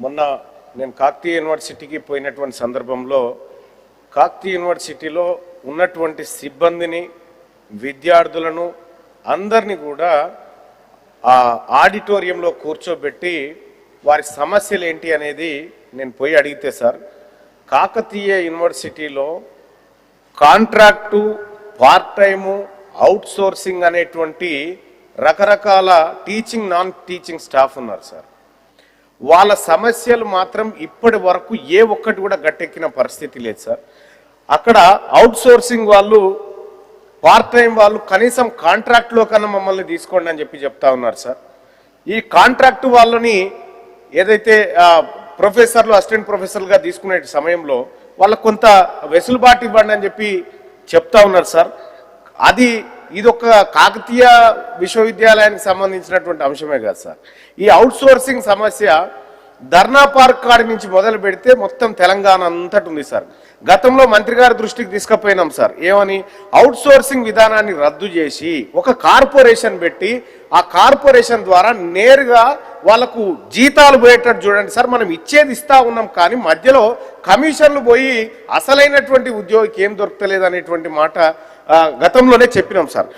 మొన్న నేను కాకతీయ యూనివర్సిటీకి పోయినటువంటి సందర్భంలో కాకతీయ యూనివర్సిటీలో ఉన్నటువంటి సిబ్బందిని విద్యార్థులను అందరినీ కూడా ఆ ఆడిటోరియంలో కూర్చోబెట్టి వారి సమస్యలు ఏంటి అనేది నేను పోయి అడిగితే సార్ కాకతీయ యూనివర్సిటీలో contract part time out sourcing అనేటువంటి రకరకాల టీచింగ్ నాన్ టీచింగ్ స్టాఫ్ ఉన్నారు సార్. వాళ్ళ సమస్యలు మాత్రం ఇప్పటి వరకు ఏ ఒక్కటి కూడా గట్టెక్కిన పరిస్థితి లేదు సార్. అక్కడ అవుట్ సోర్సింగ్ వాళ్ళు పార్ట్ టైం వాళ్ళు కనీసం కాంట్రాక్ట్లో కన్నా మమ్మల్ని తీసుకోండి అని చెప్తా ఉన్నారు సార్. ఈ కాంట్రాక్టు వాళ్ళని ఏదైతే ప్రొఫెసర్లు అసిస్టెంట్ ప్రొఫెసర్లుగా తీసుకునే సమయంలో వాళ్ళకు కొంత వెసులుబాటు ఇవ్వండి అని చెప్తా ఉన్నారు సార్. ఇదొక కాకతీయ విశ్వవిద్యాలయానికి సంబంధించినటువంటి అంశమే కాదు సార్. ఈ అవుట్ సోర్సింగ్ సమస్య ధర్నా పార్క్ కాడి నుంచి మొదలు పెడితే మొత్తం తెలంగాణ అంతటి ఉంది సార్. గతంలో మంత్రి గారి దృష్టికి తీసుకుపోయినాం సార్. ఏమని అవుట్ సోర్సింగ్ విధానాన్ని రద్దు చేసి ఒక కార్పొరేషన్ పెట్టి ఆ కార్పొరేషన్ ద్వారా నేరుగా వాళ్ళకు జీతాలు పోయేటట్టు చూడండి సార్. మనం ఇచ్చేది ఇస్తా ఉన్నాం కానీ మధ్యలో కమిషన్లు పోయి అసలైనటువంటి ఉద్యోగికి ఏం దొరకలేదు అనేటువంటి మాట గతంలోనే చెప్పినాం సార్.